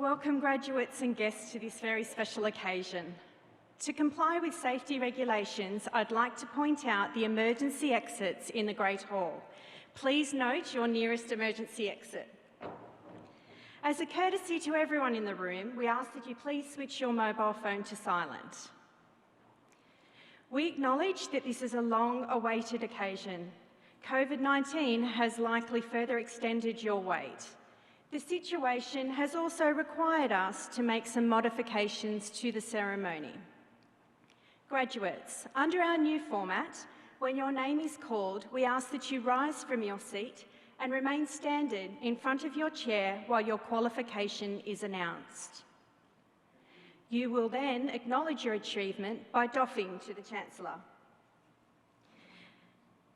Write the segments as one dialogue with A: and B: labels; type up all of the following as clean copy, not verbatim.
A: Welcome graduates and guests to this very special occasion. To comply with safety regulations, I'd like to point out the emergency exits in the Great Hall. Please note your nearest emergency exit. As a courtesy to everyone in the room, we ask that you please switch your mobile phone to silent. We acknowledge that this is a long-awaited occasion. COVID-19 has likely further extended your wait. The situation has also required us to make some modifications to the ceremony. Graduates, under our new format, when your name is called, we ask that you rise from your seat and remain standing in front of your chair while your qualification is announced. You will then acknowledge your achievement by doffing to the Chancellor.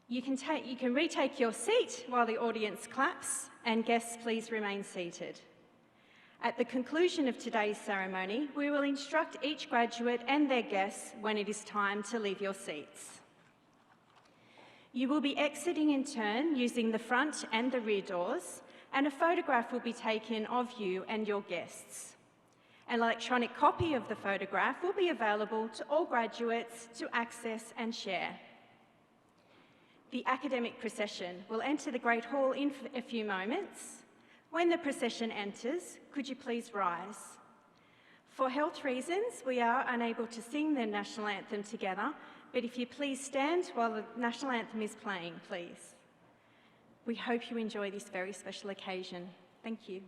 A: You can retake your seat while the audience claps, and guests please remain seated. At the conclusion of today's ceremony, we will instruct each graduate and their guests when it is time to leave your seats. You will be exiting in turn using the front and the rear doors, and a photograph will be taken of you and your guests. An electronic copy of the photograph will be available to all graduates to access and share. The academic procession will enter the Great Hall in a few moments. When the procession enters, could you please rise? For health reasons, we are unable to sing the national anthem together, but if you please stand while the national anthem is playing, please. We hope you enjoy this very special occasion. Thank you.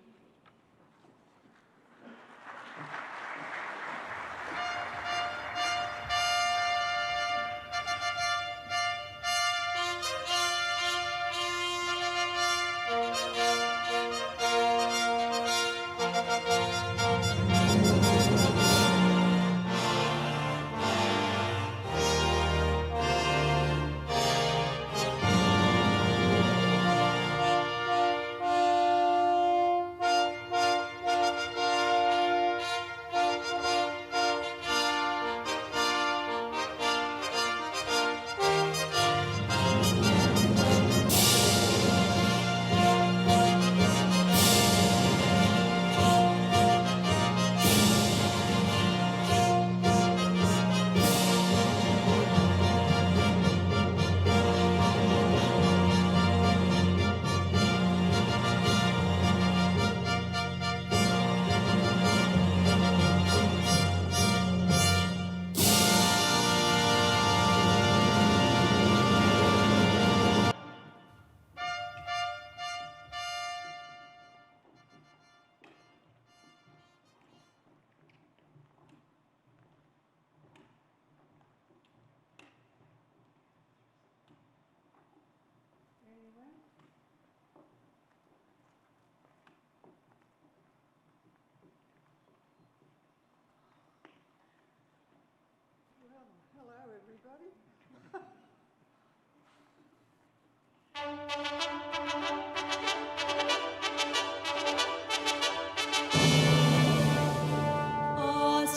B: Hello, everybody.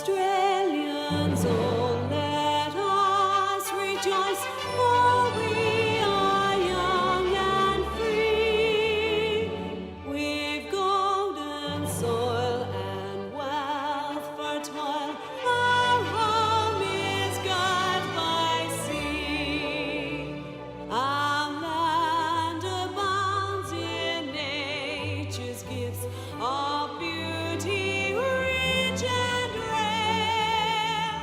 C: Australians, oh, let us rejoice, for we are young and free. We've golden soil and wealth fertile. Our home is God by sea. Our land abounds in nature's gifts of beauty rich and rare.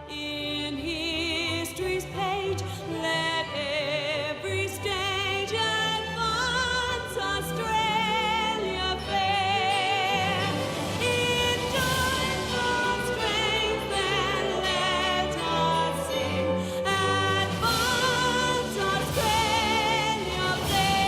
C: In history's page, let every stage advance Australia fair. In joyful strains then let us sing, advance Australia fair.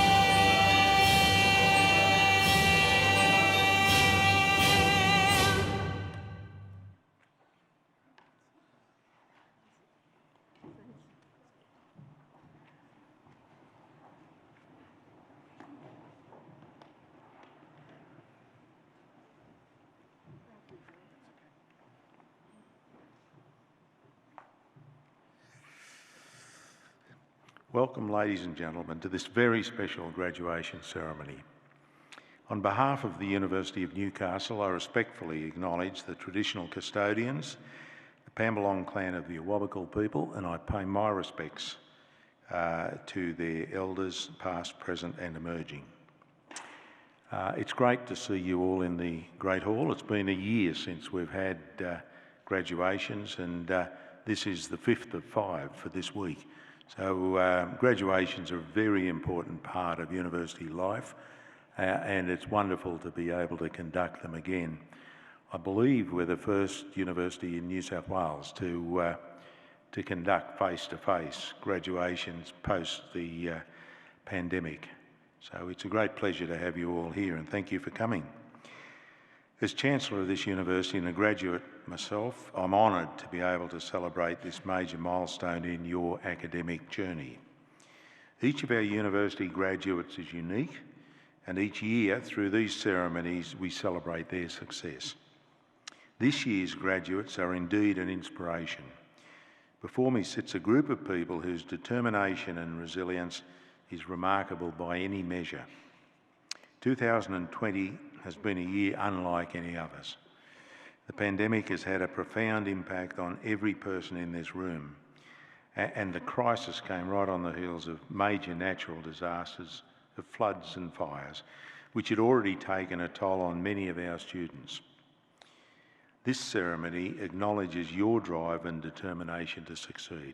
D: Welcome, ladies and gentlemen, to this very special graduation ceremony. On behalf of the University of Newcastle, I respectfully acknowledge the traditional custodians, the Pambalong clan of the Awabakal people, and I pay my respects to their elders, past, present and emerging. It's great to see you all in the Great Hall. It's been a year since we've had graduations, and this is the 5th of 5 for this week. So graduations are a very important part of university life, and it's wonderful to be able to conduct them again. I believe we're the first university in New South Wales to conduct face-to-face graduations post the pandemic. So it's a great pleasure to have you all here, and thank you for coming. As Chancellor of this university and a graduate myself, I'm honoured to be able to celebrate this major milestone in your academic journey. Each of our university graduates is unique, and each year through these ceremonies we celebrate their success. This year's graduates are indeed an inspiration. Before me sits a group of people whose determination and resilience is remarkable by any measure. 2020 has been a year unlike any others. The pandemic has had a profound impact on every person in this room, and the crisis came right on the heels of major natural disasters, of floods and fires, which had already taken a toll on many of our students. This ceremony acknowledges your drive and determination to succeed.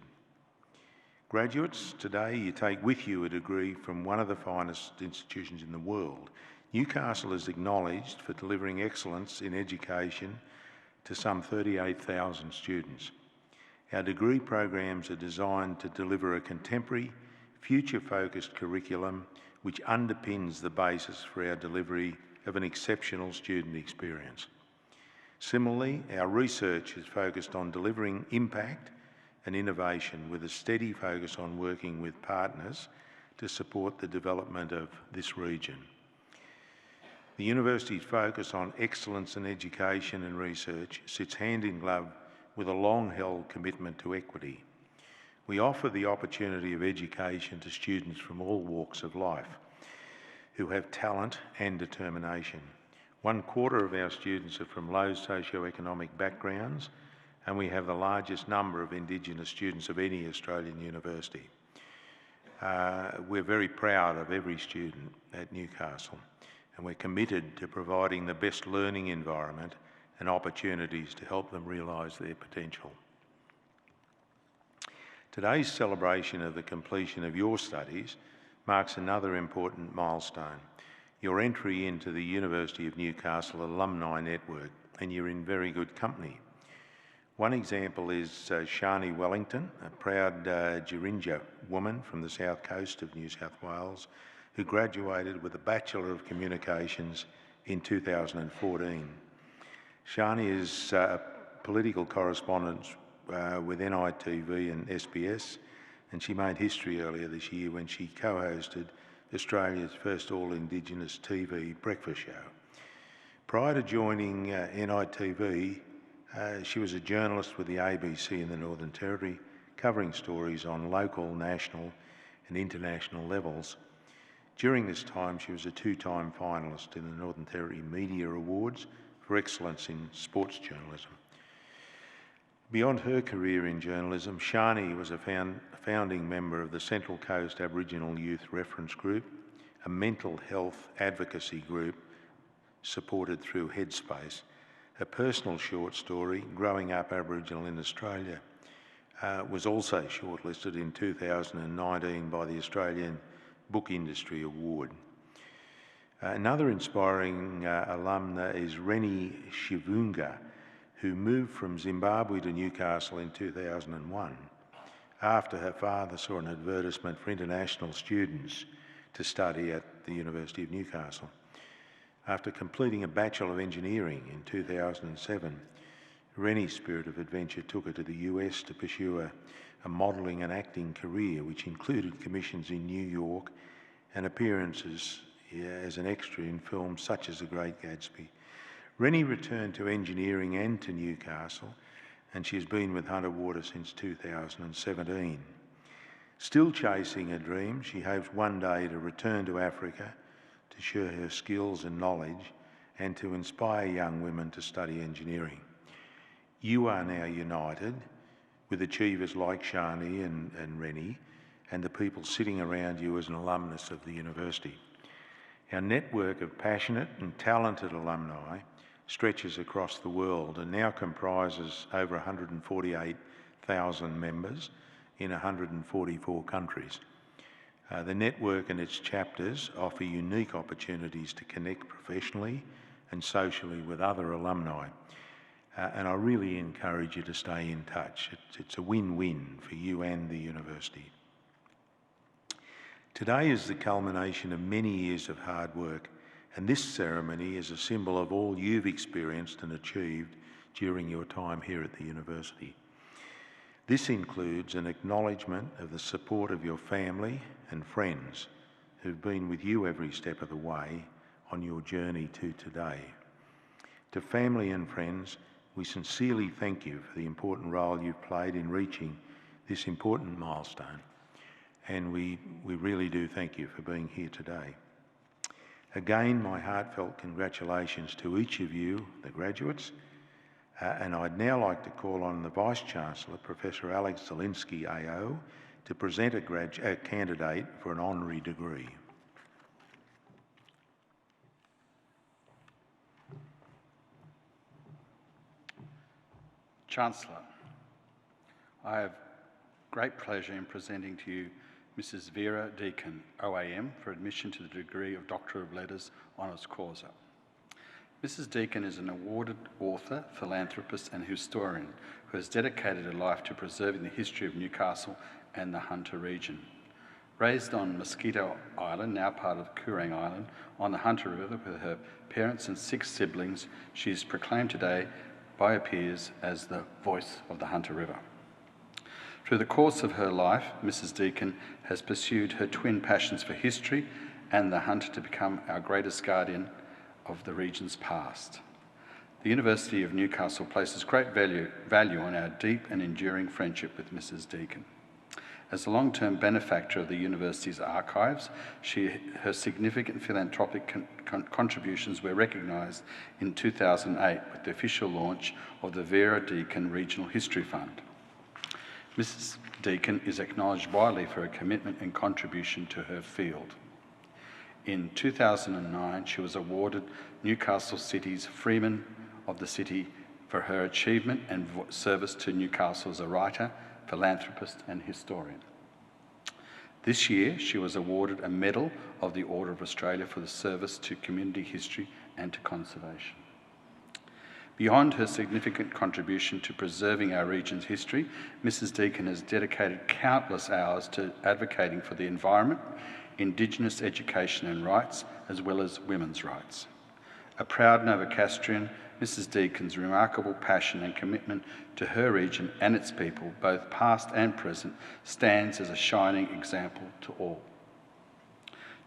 D: Graduates, today you take with you a degree from one of the finest institutions in the world. Newcastle is acknowledged for delivering excellence in education to some 38,000 students. Our degree programs are designed to deliver a contemporary, future-focused curriculum which underpins the basis for our delivery of an exceptional student experience. Similarly, our research is focused on delivering impact and innovation with a steady focus on working with partners to support the development of this region. The university's focus on excellence in education and research sits hand in glove with a long-held commitment to equity. We offer the opportunity of education to students from all walks of life who have talent and determination. 1/4 of our students are from low socioeconomic backgrounds, and we have the largest number of Indigenous students of any Australian university. We're very proud of every student at Newcastle, and we're committed to providing the best learning environment and opportunities to help them realise their potential. Today's celebration of the completion of your studies marks another important milestone, your entry into the University of Newcastle Alumni Network, and you're in very good company. One example is Shani Wellington, a proud Jirinja woman from the south coast of New South Wales, who graduated with a Bachelor of Communications in 2014. Shani is a political correspondent with NITV and SBS, and she made history earlier this year when she co-hosted Australia's first all-Indigenous TV breakfast show. Prior to joining NITV, she was a journalist with the ABC in the Northern Territory, covering stories on local, national and international levels. During this time, she was a 2-time finalist in the Northern Territory Media Awards for excellence in sports journalism. Beyond her career in journalism, Shani was a founding member of the Central Coast Aboriginal Youth Reference Group, a mental health advocacy group supported through Headspace. Her personal short story, Growing Up Aboriginal in Australia, was also shortlisted in 2019 by the Australian Book Industry Award. Another inspiring alumna is Reni Shivunga, who moved from Zimbabwe to Newcastle in 2001 after her father saw an advertisement for international students to study at the University of Newcastle. After completing a Bachelor of Engineering in 2007, Reni's spirit of adventure took her to the US to pursue a modelling and acting career, which included commissions in New York and appearances as an extra in films such as The Great Gatsby. Reni returned to engineering and to Newcastle, and she has been with Hunter Water since 2017. Still chasing her dream, she hopes one day to return to Africa to share her skills and knowledge and to inspire young women to study engineering. You are now united with achievers like Shani and Rennie and the people sitting around you as an alumnus of the university. Our network of passionate and talented alumni stretches across the world and now comprises over 148,000 members in 144 countries. The network and its chapters offer unique opportunities to connect professionally and socially with other alumni. And I really encourage you to stay in touch. It's a win-win for you and the university. Today is the culmination of many years of hard work, and this ceremony is a symbol of all you've experienced and achieved during your time here at the university. This includes an acknowledgement of the support of your family and friends who've been with you every step of the way on your journey to today. To family and friends, we sincerely thank you for the important role you've played in reaching this important milestone. And we really do thank you for being here today. Again, my heartfelt congratulations to each of you, the graduates, and I'd now like to call on the Vice-Chancellor, Professor Alex Zielinski, AO, to present a candidate for an honorary degree.
E: Chancellor, I have great pleasure in presenting to you Mrs. Vera Deakin, OAM, for admission to the degree of Doctor of Letters, Honoris Causa. Mrs. Deakin is an awarded author, philanthropist and historian who has dedicated her life to preserving the history of Newcastle and the Hunter region. Raised on Mosquito Island, now part of Conferring Island, on the Hunter River with her parents and 6 siblings, she is proclaimed today by her peers as the voice of the Hunter River. Through the course of her life, Mrs. Deakin has pursued her twin passions for history and the hunt to become our greatest guardian of the region's past. The University of Newcastle places great value on our deep and enduring friendship with Mrs. Deakin. As a long-term benefactor of the university's archives, her significant philanthropic contributions were recognised in 2008 with the official launch of the Vera Deakin Regional History Fund. Mrs. Deakin is acknowledged widely for her commitment and contribution to her field. In 2009, she was awarded Newcastle City's Freeman of the City for her achievement and service to Newcastle as a writer, philanthropist and historian. This year, she was awarded a Medal of the Order of Australia for the service to community history and to conservation. Beyond her significant contribution to preserving our region's history, Mrs. Deakin has dedicated countless hours to advocating for the environment, Indigenous education and rights, as well as women's rights. A proud Novocastrian, Mrs. Deakin's remarkable passion and commitment to her region and its people, both past and present, stands as a shining example to all.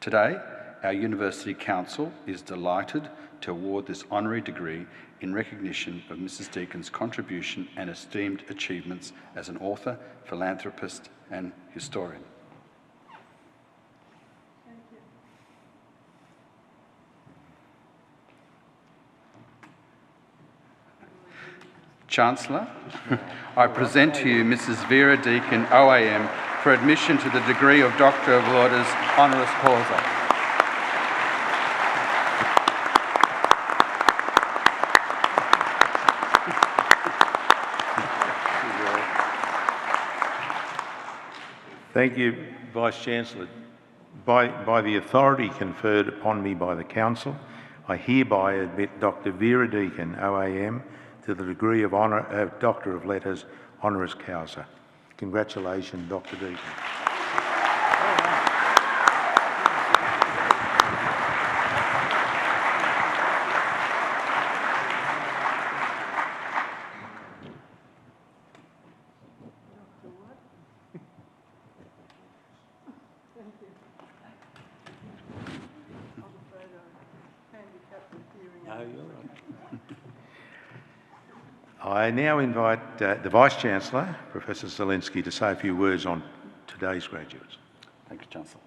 E: Today, our University Council is delighted to award this honorary degree in recognition of Mrs. Deakin's contribution and esteemed achievements as an author, philanthropist and historian. Chancellor, I present to you Mrs. Vera Deakin, OAM, for admission to the degree of Doctor of Letters, Honoris Causa.
D: Thank you, Vice-Chancellor. By the authority conferred upon me by the Council, I hereby admit Dr. Vera Deakin, OAM, to the degree of Doctor of Letters, Honoris Causa. Congratulations, Dr. Deakin. I now invite the Vice-Chancellor, Professor Zielinski, to say a few words on today's graduates.
E: Thank you, Chancellor.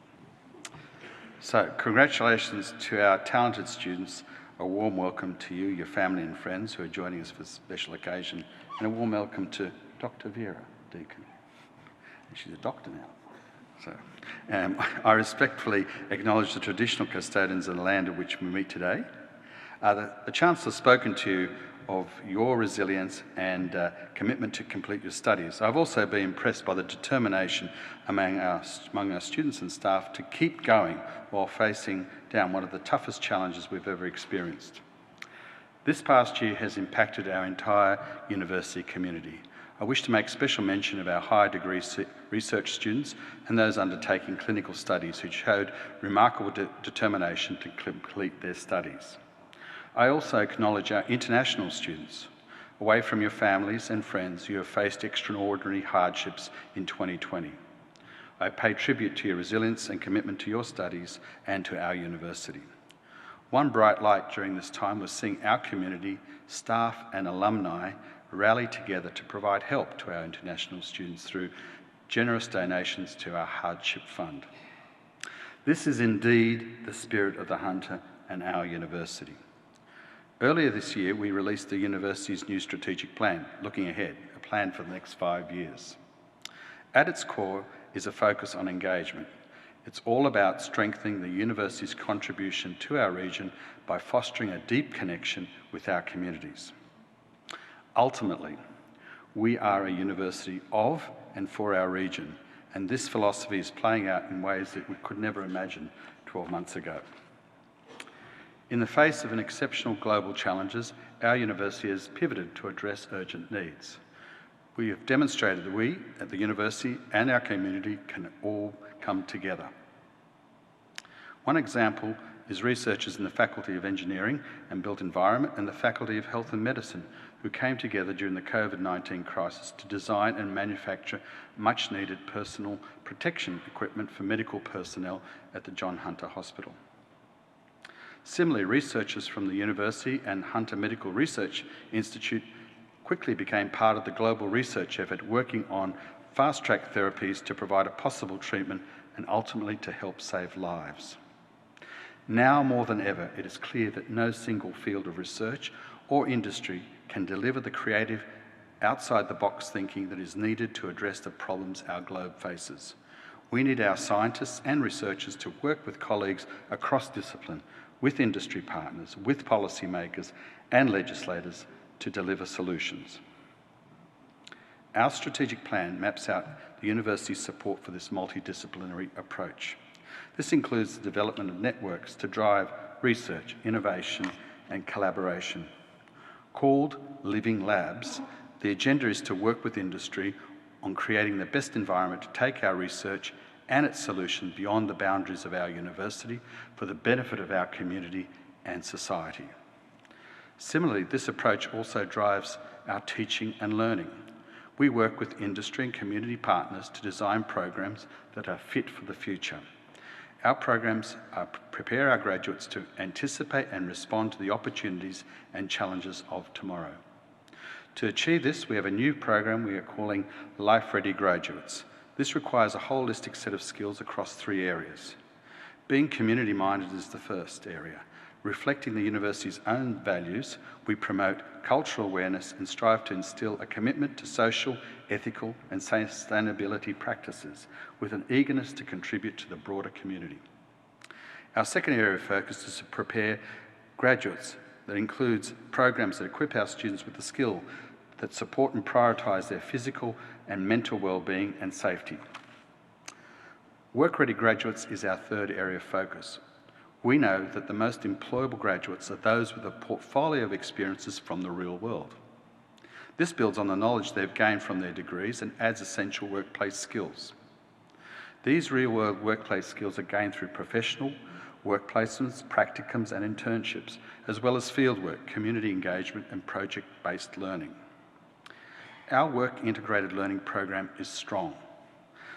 E: So, congratulations to our talented students, a warm welcome to you, your family and friends who are joining us for this special occasion, and a warm welcome to Dr. Vera Deacon. She's a doctor now. So, I respectfully acknowledge the traditional custodians of the land of which we meet today. The Chancellor's spoken to you of your resilience and commitment to complete your studies. I've also been impressed by the determination among our students and staff to keep going while facing down one of the toughest challenges we've ever experienced. This past year has impacted our entire university community. I wish to make special mention of our higher degree research students and those undertaking clinical studies who showed remarkable determination to complete their studies. I also acknowledge our international students. Away from your families and friends, you have faced extraordinary hardships in 2020. I pay tribute to your resilience and commitment to your studies and to our university. One bright light during this time was seeing our community, staff and alumni rally together to provide help to our international students through generous donations to our hardship fund. This is indeed the spirit of the Hunter and our university. Earlier this year, we released the university's new strategic plan, looking ahead, a plan for the next 5 years. At its core is a focus on engagement. It's all about strengthening the university's contribution to our region by fostering a deep connection with our communities. Ultimately, we are a university of and for our region, and this philosophy is playing out in ways that we could never imagine 12 months ago. In the face of an exceptional global challenges, our university has pivoted to address urgent needs. We have demonstrated that we, at the university and our community, can all come together. One example is researchers in the Faculty of Engineering and Built Environment and the Faculty of Health and Medicine, who came together during the COVID-19 crisis to design and manufacture much-needed personal protection equipment for medical personnel at the John Hunter Hospital. Similarly, researchers from the university and Hunter Medical Research Institute quickly became part of the global research effort working on fast-track therapies to provide a possible treatment and ultimately to help save lives. Now more than ever, it is clear that no single field of research or industry can deliver the creative, outside-the-box thinking that is needed to address the problems our globe faces. We need our scientists and researchers to work with colleagues across discipline, with industry partners, with policymakers and legislators to deliver solutions. Our strategic plan maps out the university's support for this multidisciplinary approach. This includes the development of networks to drive research, innovation and collaboration. Called Living Labs, the agenda is to work with industry on creating the best environment to take our research and its solution beyond the boundaries of our university for the benefit of our community and society. Similarly, this approach also drives our teaching and learning. We work with industry and community partners to design programs that are fit for the future. Our programs prepare our graduates to anticipate and respond to the opportunities and challenges of tomorrow. To achieve this, we have a new program we are calling Life Ready Graduates. This requires a holistic set of skills across 3 areas. Being community-minded is the first area. Reflecting the university's own values, we promote cultural awareness and strive to instill a commitment to social, ethical and sustainability practices with an eagerness to contribute to the broader community. Our second area of focus is to prepare graduates that includes programs that equip our students with the skill that support and prioritise their physical and mental well-being and safety. Work-ready graduates is our third area of focus. We know that the most employable graduates are those with a portfolio of experiences from the real world. This builds on the knowledge they've gained from their degrees and adds essential workplace skills. These real-world workplace skills are gained through professional work placements, practicums and internships, as well as fieldwork, community engagement and project-based learning. Our work-integrated learning program is strong.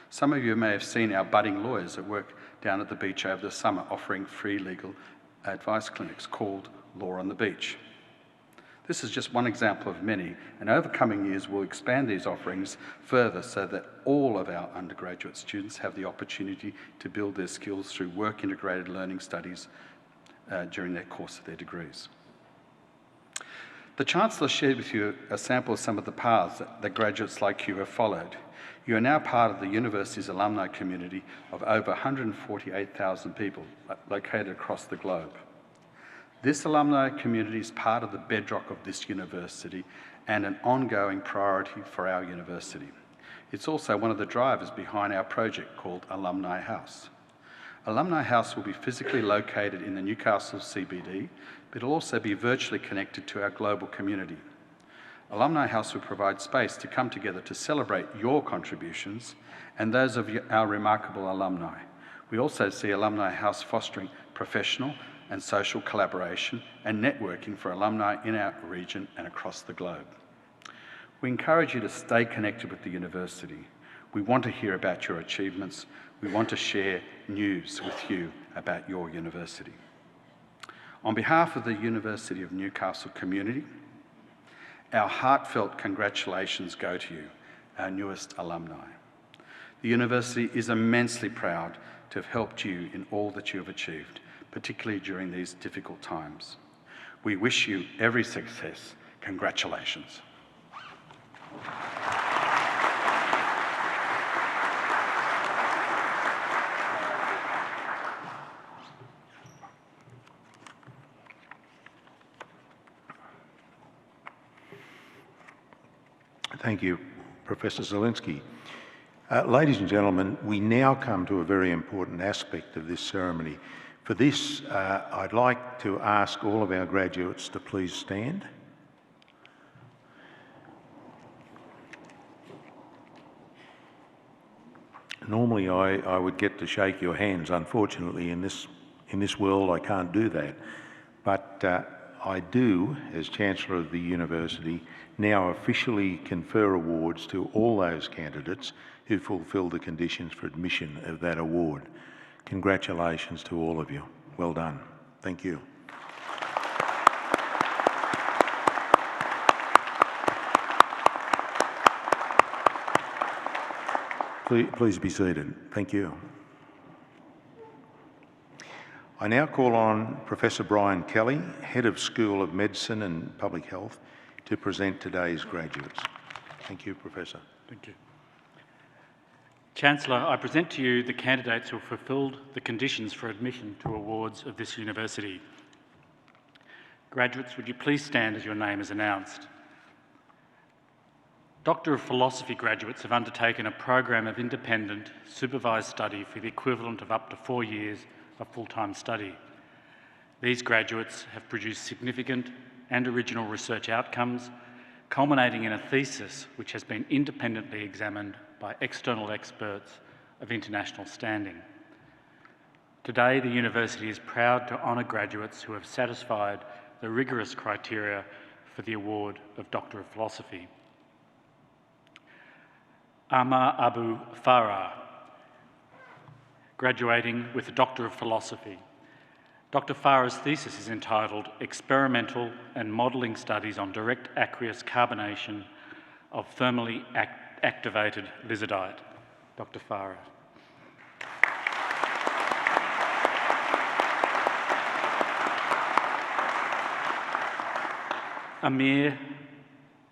E: Some of you may have seen our budding lawyers at work down at the beach over the summer offering free legal advice clinics called Law on the Beach. This is just one example of many, and over coming years we'll expand these offerings further so that all of our undergraduate students have the opportunity to build their skills through work-integrated learning studies during their course of their degrees. The Chancellor shared with you a sample of some of the paths that graduates like you have followed. You are now part of the university's alumni community of over 148,000 people located across the globe. This alumni community is part of the bedrock of this university and an ongoing priority for our university. It's also one of the drivers behind our project called Alumni House. Alumni House will be physically located in the Newcastle CBD, but it'll also be virtually connected to our global community. Alumni House will provide space to come together to celebrate your contributions and those of our remarkable alumni. We also see Alumni House fostering professional and social collaboration and networking for alumni in our region and across the globe. We encourage you to stay connected with the university. We want to hear about your achievements. We want to share news with you about your university. On behalf of the University of Newcastle community, our heartfelt congratulations go to you, our newest alumni. The university is immensely proud to have helped you in all that you have achieved, particularly during these difficult times. We wish you every success. Congratulations.
D: Thank you, Professor Zielinski. Ladies and gentlemen, we now come to a very important aspect of this ceremony. For this, I'd like to ask all of our graduates to please stand. Normally I would get to shake your hands. Unfortunately, in this world I can't do that. But I do, as Chancellor of the University, now officially confer awards to all those candidates who fulfil the conditions for admission of that award. Congratulations to all of you. Well done. Thank you. Please be seated. Thank you. I now call on Professor Brian Kelly, Head of School of Medicine and Public Health, to present today's graduates. Thank you, Professor.
F: Thank you. Chancellor, I present to you the candidates who have fulfilled the conditions for admission to awards of this university. Graduates, would you please stand as your name is announced? Doctor of Philosophy graduates have undertaken a program of independent, supervised study for the equivalent of up to 4 years of full-time study. These graduates have produced significant and original research outcomes, culminating in a thesis which has been independently examined by external experts of international standing. Today, the university is proud to honour graduates who have satisfied the rigorous criteria for the award of Doctor of Philosophy. Amar Abu Farah, graduating with a Doctor of Philosophy. Dr. Farah's thesis is entitled Experimental and Modelling Studies on Direct Aqueous Carbonation of Thermally Activated Lizardite. Dr. Farah. Amir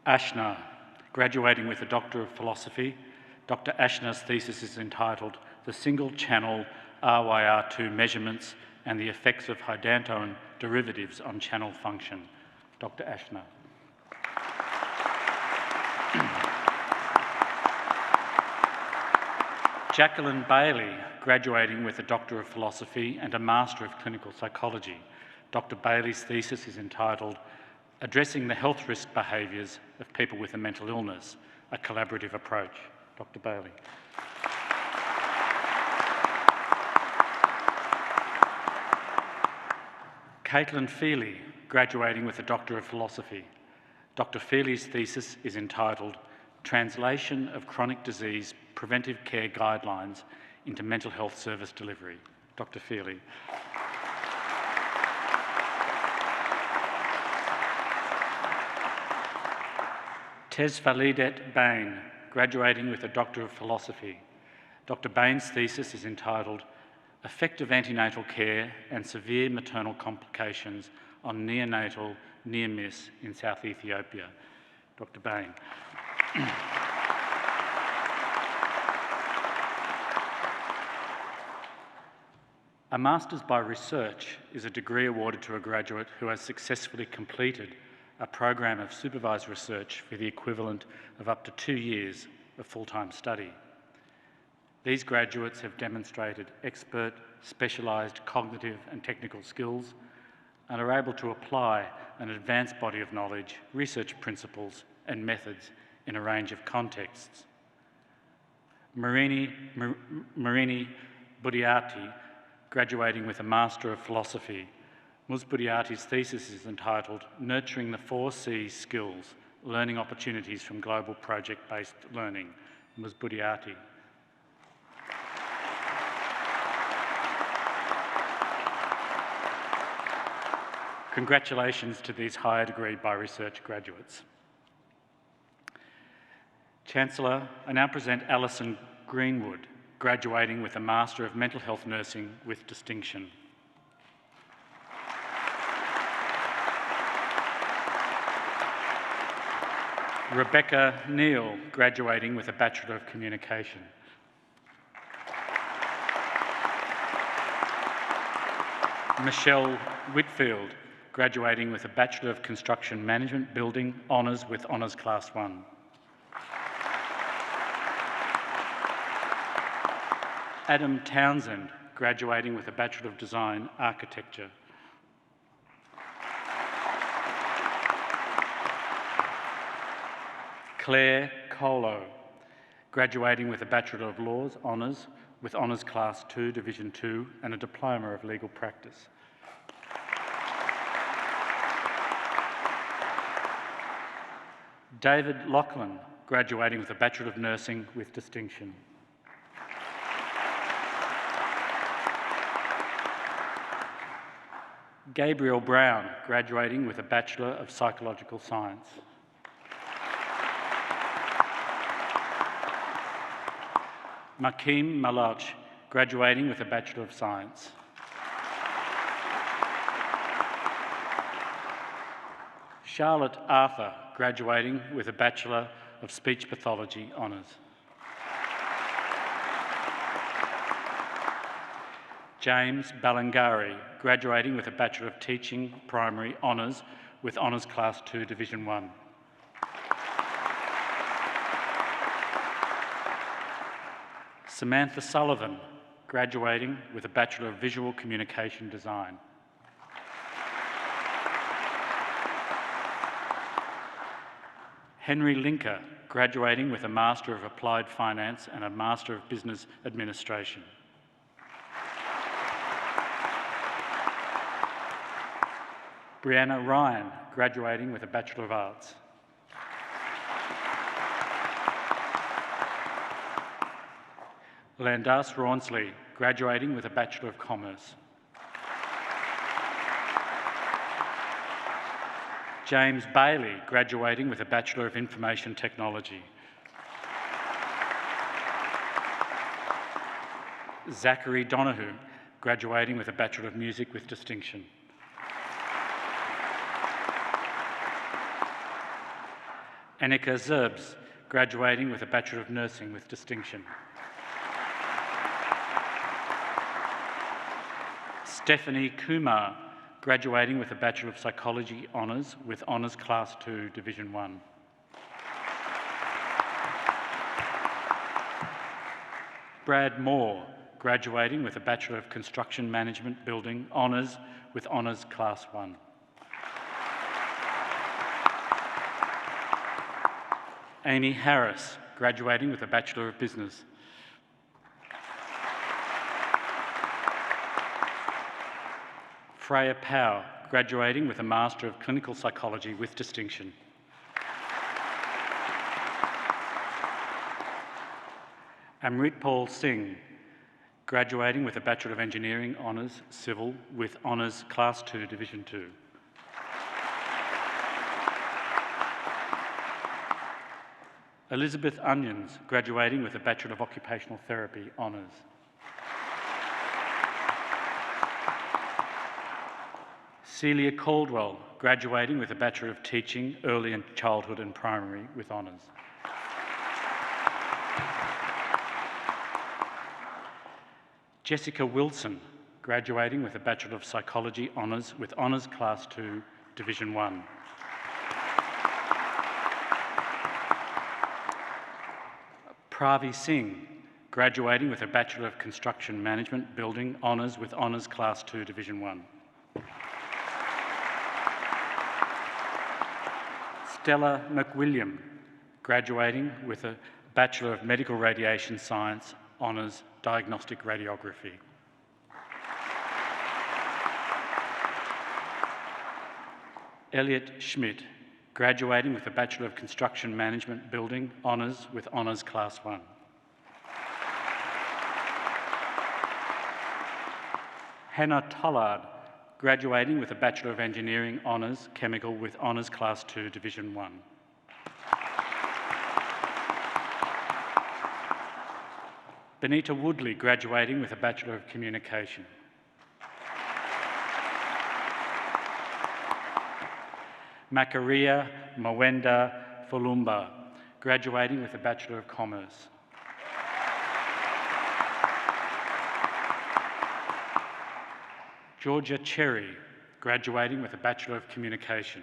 F: Ashnar, graduating with a Doctor of Philosophy. Dr. Ashnar's thesis is entitled The Single-Channel RYR2 Measurements and the Effects of Hydantoin Derivatives on Channel Function. Dr. Ashnar. Jacqueline Bailey, graduating with a Doctor of Philosophy and a Master of Clinical Psychology. Dr. Bailey's thesis is entitled Addressing the Health Risk Behaviours of People with a Mental Illness, a Collaborative Approach. Dr. Bailey. Caitlin Feely, graduating with a Doctor of Philosophy. Dr. Feely's thesis is entitled Translation of Chronic Disease Preventive Care Guidelines into Mental Health Service Delivery. Dr. Feely. Tesfalidet Bain, graduating with a Doctor of Philosophy. Dr. Bain's thesis is entitled Effective Antenatal Care and Severe Maternal Complications on Neonatal Near-Miss in South Ethiopia. Dr. Bain. A Master's by Research is a degree awarded to a graduate who has successfully completed a program of supervised research for the equivalent of up to 2 years of full-time study. These graduates have demonstrated expert, specialised cognitive and technical skills and are able to apply an advanced body of knowledge, research principles and methods in a range of contexts. Marini Budiati, graduating with a Master of Philosophy. Ms. Budiati's thesis is entitled Nurturing the 4 C's Skills, Learning Opportunities from Global Project-Based Learning. Ms. Budiati. Congratulations to these higher degree by research graduates. Chancellor, I now present Alison Greenwood, graduating with a Master of Mental Health Nursing with distinction. Rebecca Neal, graduating with a Bachelor of Communication. Michelle Whitfield, graduating with a Bachelor of Construction Management Building Honours with Honours Class 1. Adam Townsend, graduating with a Bachelor of Design Architecture. Claire Colo, graduating with a Bachelor of Laws Honours with Honours Class 2, Division 2 and a Diploma of Legal Practice. David Lachlan, graduating with a Bachelor of Nursing with distinction. Gabriel Brown, graduating with a Bachelor of Psychological Science. Makim Malach, graduating with a Bachelor of Science. Charlotte Arthur, graduating with a Bachelor of Speech Pathology Honours. James Balangari, graduating with a Bachelor of Teaching Primary Honours with Honours Class 2, Division 1. Samantha Sullivan, graduating with a Bachelor of Visual Communication Design. Henry Linker, graduating with a Master of Applied Finance and a Master of Business Administration. Brianna Ryan, graduating with a Bachelor of Arts. Landas Rawnsley, graduating with a Bachelor of Commerce. James Bailey, graduating with a Bachelor of Information Technology. Zachary Donahue, graduating with a Bachelor of Music with distinction. Annika Zerbs, graduating with a Bachelor of Nursing with distinction. Stephanie Kumar, graduating with a Bachelor of Psychology Honours with Honours Class 2, Division 1. Brad Moore, graduating with a Bachelor of Construction Management Building Honours with Honours Class 1. Amy Harris, graduating with a Bachelor of Business. Freya Power, graduating with a Master of Clinical Psychology with distinction. Amrit Paul Singh, graduating with a Bachelor of Engineering Honours Civil with Honours Class 2, Division 2. Elizabeth Onions, graduating with a Bachelor of Occupational Therapy Honours. Celia Caldwell, graduating with a Bachelor of Teaching, Early and Childhood and Primary with Honours. Jessica Wilson, graduating with a Bachelor of Psychology Honours with Honours Class 2, Division 1. Pravi Singh, graduating with a Bachelor of Construction Management Building Honours with Honours Class 2, Division 1. Stella McWilliam, graduating with a Bachelor of Medical Radiation Science Honours Diagnostic Radiography. Elliot Schmidt, graduating with a Bachelor of Construction Management Building Honours with Honours Class 1. Hannah Tollard, graduating with a Bachelor of Engineering Honours Chemical with Honours Class 2, Division 1. Benita Woodley, graduating with a Bachelor of Communication. Makaria Mwenda Fulumba, graduating with a Bachelor of Commerce. Georgia Cherry, graduating with a Bachelor of Communication.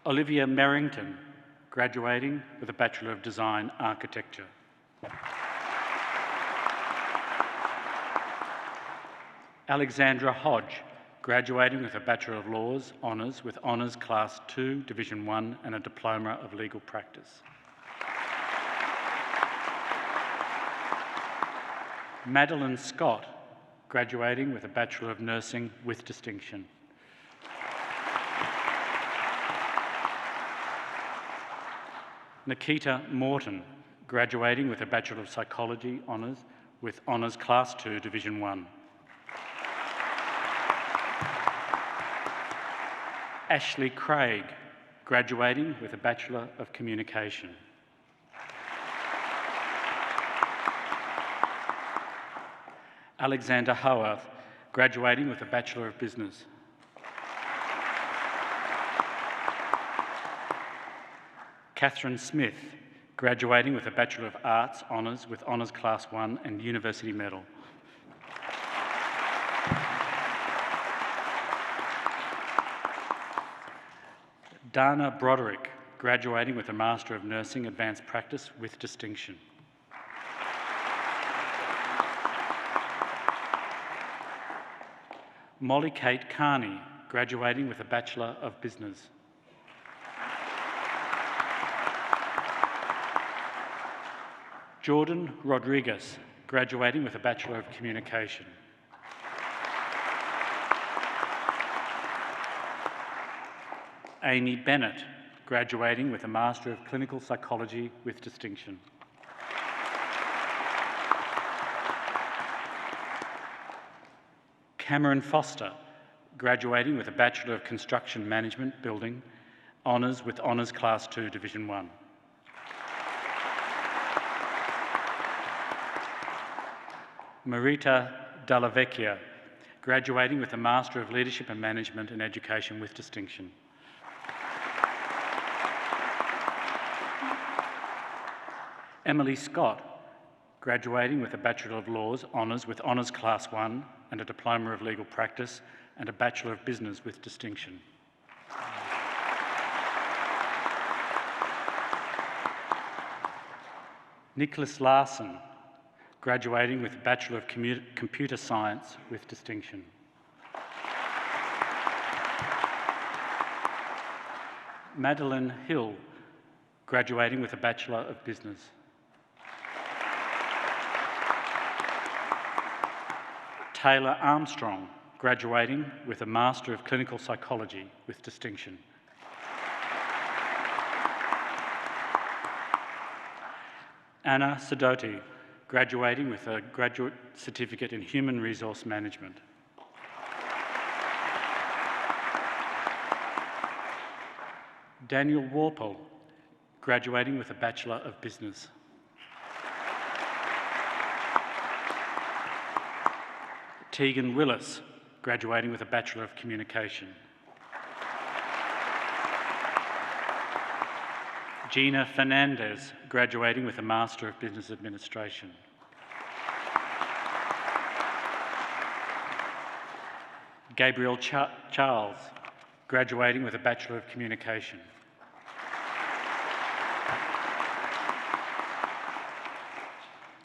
F: Olivia Merrington, graduating with a Bachelor of Design Architecture. Alexandra Hodge, graduating with a Bachelor of Laws Honours with Honours Class 2, Division 1 and a Diploma of Legal Practice. Madeline Scott, graduating with a Bachelor of Nursing with distinction. Nikita Morton, graduating with a Bachelor of Psychology Honours with Honours Class 2, Division 1. Ashley Craig, graduating with a Bachelor of Communication. Alexander Howarth, graduating with a Bachelor of Business. Catherine Smith, graduating with a Bachelor of Arts Honours with Honours Class 1 and University Medal. Dana Broderick, graduating with a Master of Nursing Advanced Practice with distinction. Molly Kate Carney, graduating with a Bachelor of Business. Jordan Rodriguez, graduating with a Bachelor of Communication. Amy Bennett, graduating with a Master of Clinical Psychology with distinction. Cameron Foster, graduating with a Bachelor of Construction Management Building, Honours with Honours Class 2, Division 1. Marita Dallavecchia, graduating with a Master of Leadership and Management in Education with distinction. Emily Scott, graduating with a Bachelor of Laws Honours with Honours Class 1 and a Diploma of Legal Practice and a Bachelor of Business with distinction. Nicholas Larson, graduating with a Bachelor of Computer Science with distinction. Madeline Hill, graduating with a Bachelor of Business. Taylor Armstrong, graduating with a Master of Clinical Psychology with distinction. Anna Sidoti, graduating with a Graduate Certificate in Human Resource Management. Daniel Warple, graduating with a Bachelor of Business. Tegan Willis, graduating with a Bachelor of Communication. Gina Fernandez, graduating with a Master of Business Administration. Gabriel Charles, graduating with a Bachelor of Communication.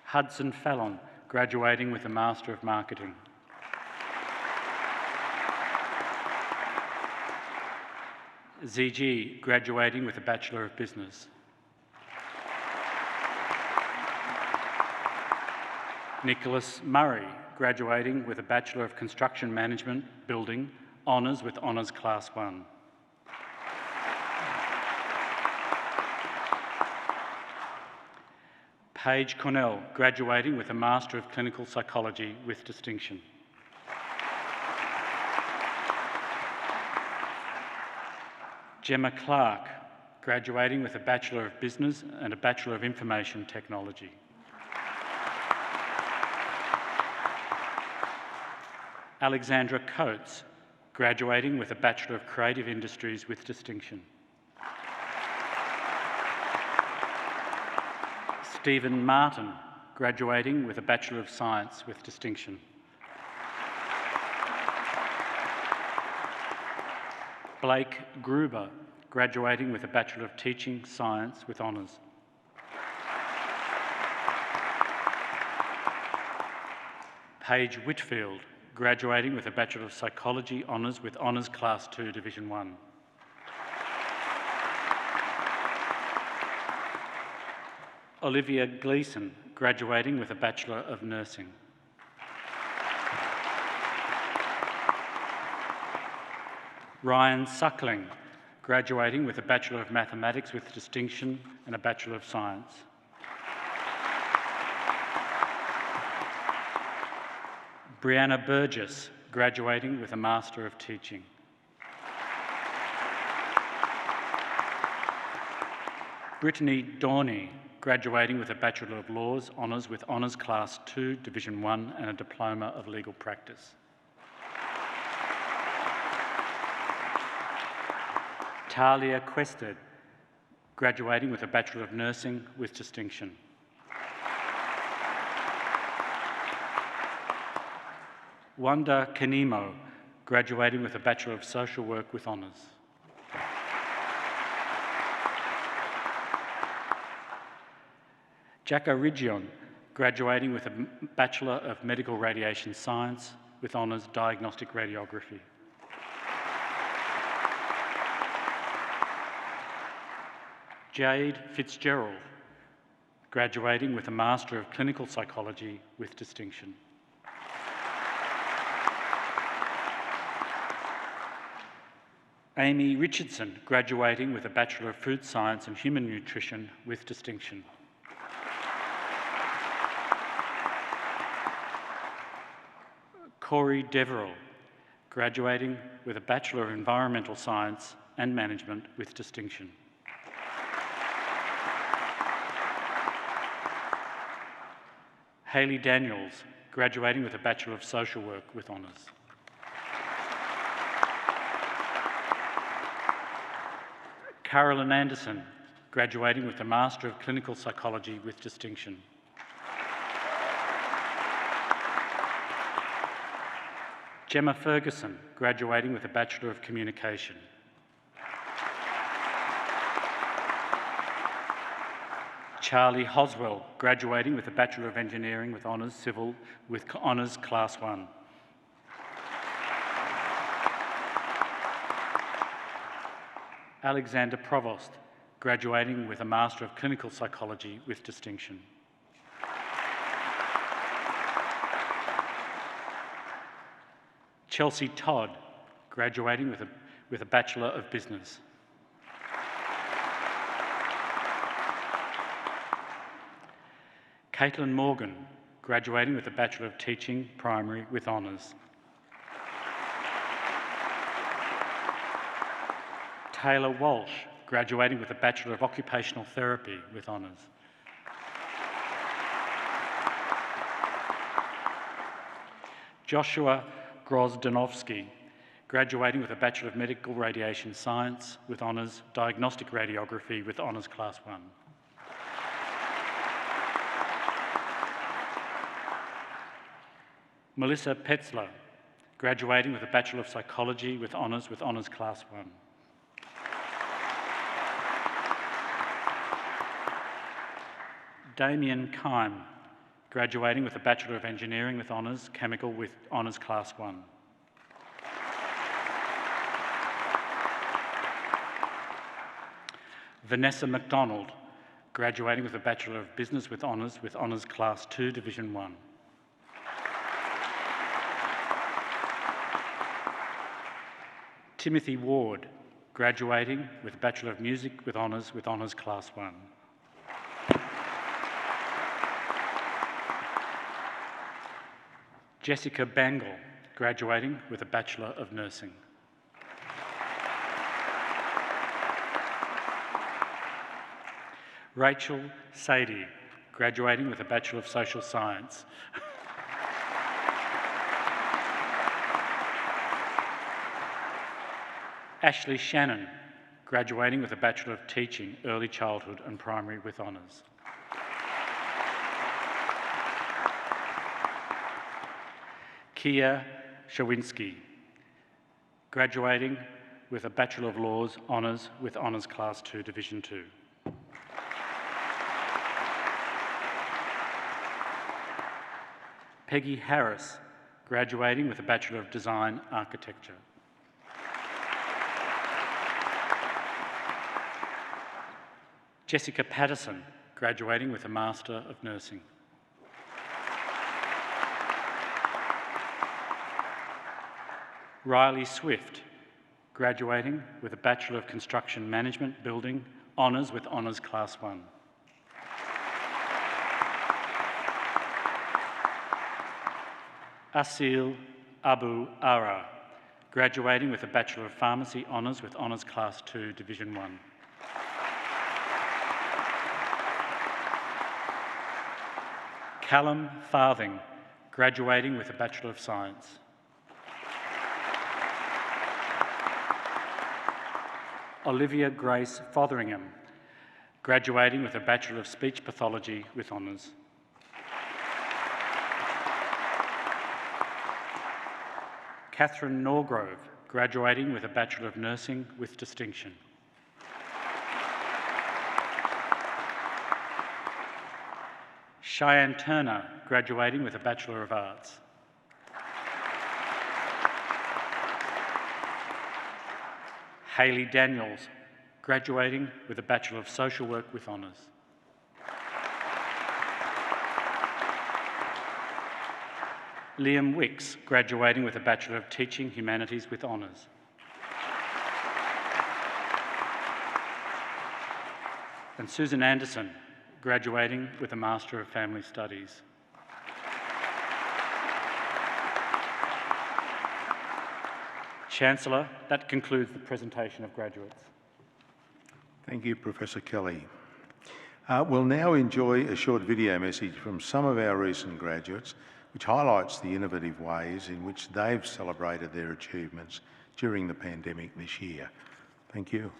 F: Hudson Fallon, graduating with a Master of Marketing. ZG, graduating with a Bachelor of Business. Nicholas Murray, graduating with a Bachelor of Construction Management, Building, Honours with Honours Class 1. Paige Cornell, graduating with a Master of Clinical Psychology with distinction. Gemma Clark, graduating with a Bachelor of Business and a Bachelor of Information Technology. Alexandra Coates, graduating with a Bachelor of Creative Industries with distinction. Stephen Martin, graduating with a Bachelor of Science with distinction. Blake Gruber, graduating with a Bachelor of Teaching Science with honours. Paige Whitfield, graduating with a Bachelor of Psychology Honours with Honours Class 2 Division 1. Olivia Gleeson, graduating with a Bachelor of Nursing. Ryan Suckling, graduating with a Bachelor of Mathematics with distinction and a Bachelor of Science. Brianna Burgess, graduating with a Master of Teaching. Brittany Dorney, graduating with a Bachelor of Laws Honours with Honours Class 2 Division 1 and a Diploma of Legal Practice. Talia Quested, graduating with a Bachelor of Nursing with distinction. Wanda Kanemo, graduating with a Bachelor of Social Work with honours. Jacka Rigion, graduating with a Bachelor of Medical Radiation Science with honours Diagnostic Radiography. Jade Fitzgerald, graduating with a Master of Clinical Psychology with distinction. Amy Richardson, graduating with a Bachelor of Food Science and Human Nutrition with distinction. Corey Deverell, graduating with a Bachelor of Environmental Science and Management with distinction. Hayley Daniels, graduating with a Bachelor of Social Work with honours. Carolyn Anderson, graduating with a Master of Clinical Psychology with distinction. Gemma Ferguson, graduating with a Bachelor of Communication. Charlie Hoswell, graduating with a Bachelor of Engineering with Honours Civil with Honours Class 1. Alexander Provost, graduating with a Master of Clinical Psychology with distinction. Chelsea Todd, graduating with a Bachelor of Business. Caitlin Morgan, graduating with a Bachelor of Teaching, Primary with honours. Taylor Walsh, graduating with a Bachelor of Occupational Therapy with honours. Joshua Grozdanovsky, graduating with a Bachelor of Medical Radiation Science with honours, Diagnostic Radiography with honours Class 1. Melissa Petzler, graduating with a Bachelor of Psychology with honours Class 1. Damien Kime, graduating with a Bachelor of Engineering with honours, Chemical with honours Class 1. Vanessa MacDonald, graduating with a Bachelor of Business with honours Class 2, Division 1. Timothy Ward, graduating with a Bachelor of Music with honours Class 1. Jessica Bangle, graduating with a Bachelor of Nursing. Rachel Sadie, graduating with a Bachelor of Social Science. Ashley Shannon, graduating with a Bachelor of Teaching, Early Childhood and Primary with honours. Kia Shawinski, graduating with a Bachelor of Laws honours with honours Class 2, Division 2. Peggy Harris, graduating with a Bachelor of Design Architecture. Jessica Patterson, graduating with a Master of Nursing. Riley Swift, graduating with a Bachelor of Construction Management Building, honours with honours Class 1. Asil Abu Ara, graduating with a Bachelor of Pharmacy honours with honours Class 2, Division 1. Callum Farthing, graduating with a Bachelor of Science. Olivia Grace Fotheringham, graduating with a Bachelor of Speech Pathology with honours. Catherine Norgrove, graduating with a Bachelor of Nursing with distinction. Cheyenne Turner, graduating with a Bachelor of Arts. Hayley Daniels, graduating with a Bachelor of Social Work with honours. Liam Wicks, graduating with a Bachelor of Teaching Humanities with honours. And Susan Anderson, graduating with a Master of Family Studies. Chancellor, that concludes the presentation of graduates.
D: Thank you, Professor Kelly. We'll now enjoy a short video message from some of our recent graduates, which highlights the innovative ways in which they've celebrated their achievements during the pandemic this year. Thank you.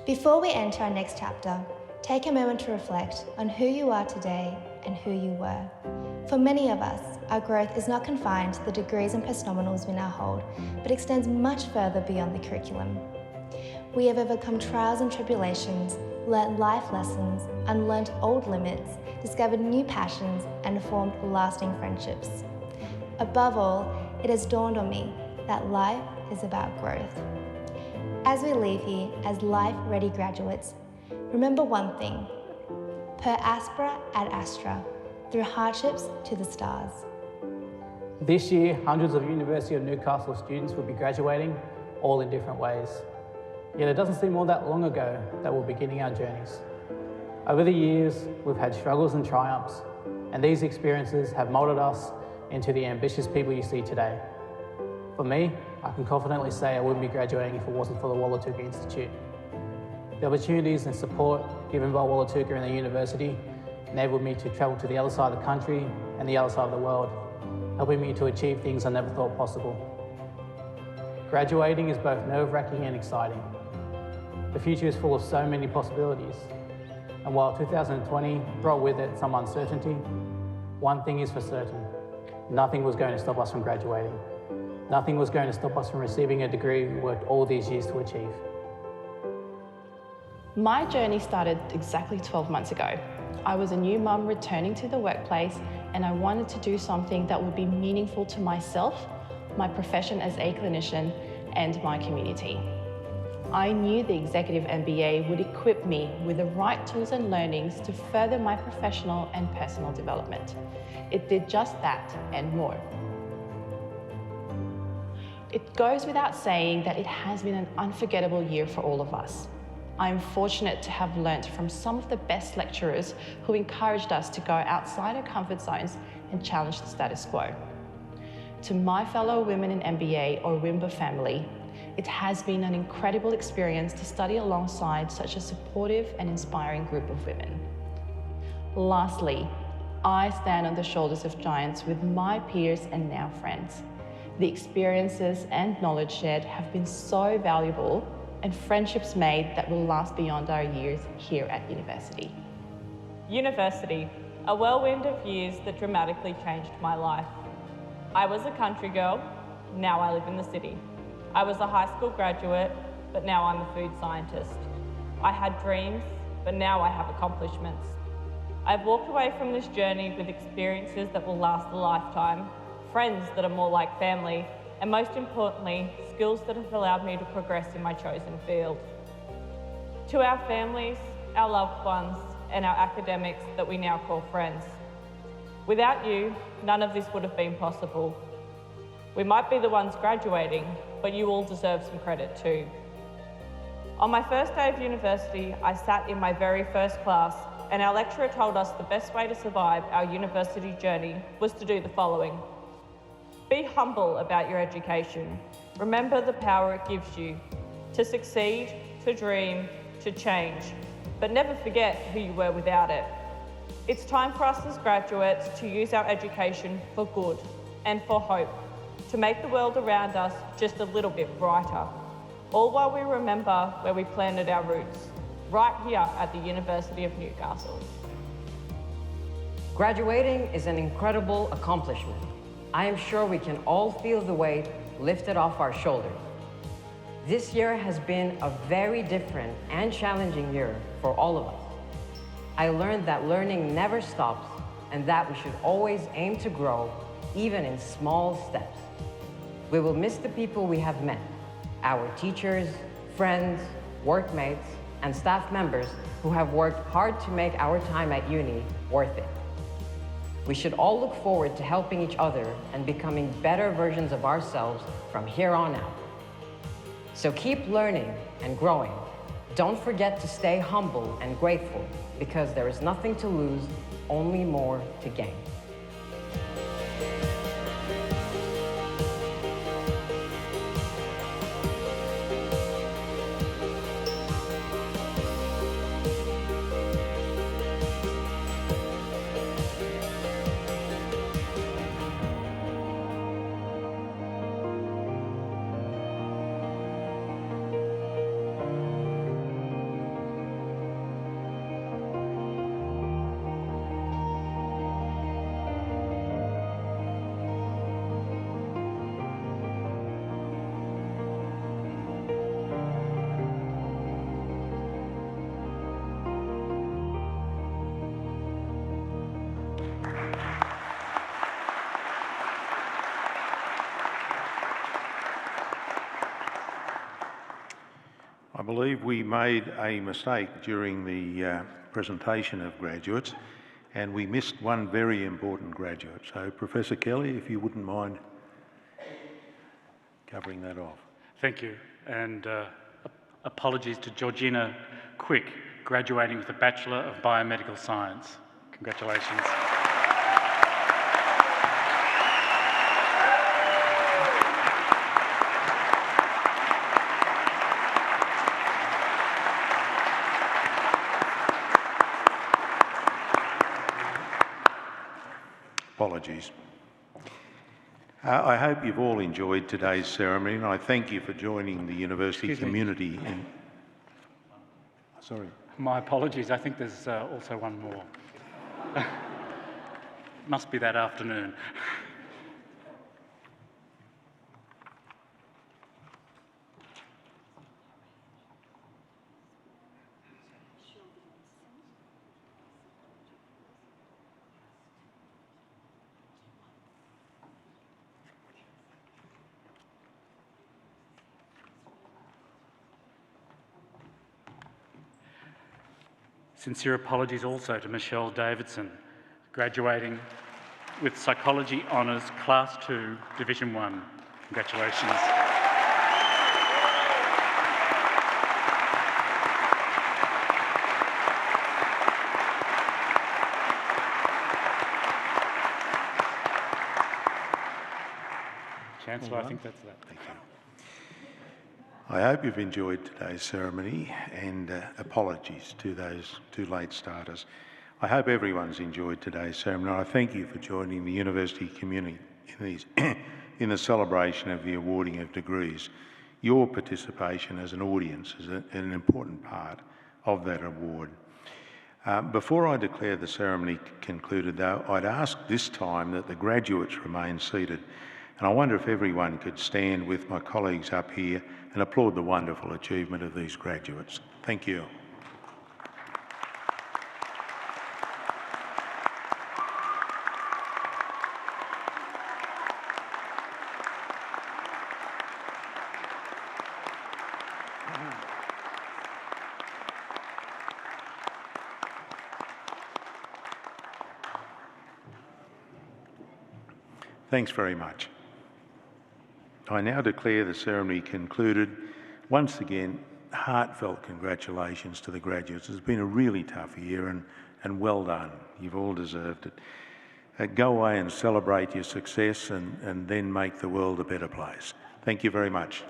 G: Before we enter our next chapter, take a moment to reflect on who you are today and who you were. For many of us, our growth is not confined to the degrees and postnominals we now hold, but extends much further beyond the curriculum. We have overcome trials and tribulations, learnt life lessons, unlearnt old limits, discovered new passions, and formed lasting friendships. Above all, it has dawned on me that life is about growth. As we leave here as life-ready graduates, remember one thing: per aspera ad astra, through hardships to the stars.
H: This year, hundreds of University of Newcastle students will be graduating, all in different ways. Yet it doesn't seem all that long ago that we're beginning our journeys. Over the years, we've had struggles and triumphs, and these experiences have moulded us into the ambitious people you see today. For me, I can confidently say I wouldn't be graduating if it wasn't for the Wallatuka Institute. The opportunities and support given by Wallatuka and the university enabled me to travel to the other side of the country and the other side of the world, helping me to achieve things I never thought possible. Graduating is both nerve-wracking and exciting. The future is full of so many possibilities, and while 2020 brought with it some uncertainty, one thing is for certain: nothing was going to stop us from graduating. Nothing was going to stop us from receiving a degree we worked all these years to achieve.
I: My journey started exactly 12 months ago. I was a new mum returning to the workplace, and I wanted to do something that would be meaningful to myself, my profession as a clinician, and my community. I knew the Executive MBA would equip me with the right tools and learnings to further my professional and personal development. It did just that and more. It goes without saying that it has been an unforgettable year for all of us. I am fortunate to have learnt from some of the best lecturers who encouraged us to go outside our comfort zones and challenge the status quo. To my fellow women in MBA or WIMBA family, it has been an incredible experience to study alongside such a supportive and inspiring group of women. Lastly, I stand on the shoulders of giants with my peers and now friends. The experiences and knowledge shared have been so valuable, and friendships made that will last beyond our years here at university.
J: University, a whirlwind of years that dramatically changed my life. I was a country girl, now I live in the city. I was a high school graduate, but now I'm a food scientist. I had dreams, but now I have accomplishments. I've walked away from this journey with experiences that will last a lifetime, friends that are more like family, and most importantly, skills that have allowed me to progress in my chosen field. To our families, our loved ones, and our academics that we now call friends. Without you, none of this would have been possible. We might be the ones graduating, but you all deserve some credit too. On my first day of university, I sat in my very first class, and our lecturer told us the best way to survive our university journey was to do the following. Be humble about your education. Remember the power it gives you to succeed, to dream, to change, but never forget who you were without it. It's time for us as graduates to use our education for good and for hope, to make the world around us just a little bit brighter, all while we remember where we planted our roots, right here at the University of Newcastle.
K: Graduating is an incredible accomplishment. I am sure we can all feel the weight lifted off our shoulders. This year has been a very different and challenging year for all of us. I learned that learning never stops and that we should always aim to grow, even in small steps. We will miss the people we have met, our teachers, friends, workmates, and staff members who have worked hard to make our time at uni worth it. We should all look forward to helping each other and becoming better versions of ourselves from here on out. So keep learning and growing. Don't forget to stay humble and grateful, because there is nothing to lose, only more to gain.
D: I believe we made a mistake during the presentation of graduates, and we missed one very important graduate. So, Professor Kelly, if you wouldn't mind covering that off.
F: Thank you, and apologies to Georgina Quick, graduating with a Bachelor of Biomedical Science. Congratulations.
D: Apologies. I hope you've all enjoyed today's ceremony, and I thank you for joining the university community in... Sorry.
F: My apologies, I think there's also one more. Must be that afternoon. Sincere apologies also to Michelle Davidson, graduating with Psychology Honours Class 2, Division 1. Congratulations. Chancellor, I think that's that.
D: Thank you. I hope you've enjoyed today's ceremony, and apologies to those two late starters. I hope everyone's enjoyed today's ceremony. I thank you for joining the university community in the celebration of the awarding of degrees. Your participation as an audience is an important part of that award. Before I declare the ceremony concluded, though, I'd ask this time that the graduates remain seated. And I wonder if everyone could stand with my colleagues up here and applaud the wonderful achievement of these graduates. Thank you. Thanks very much. I now declare the ceremony concluded. Once again, heartfelt congratulations to the graduates. It's been a really tough year and well done. You've all deserved it. Go away and celebrate your success and then make the world a better place. Thank you very much.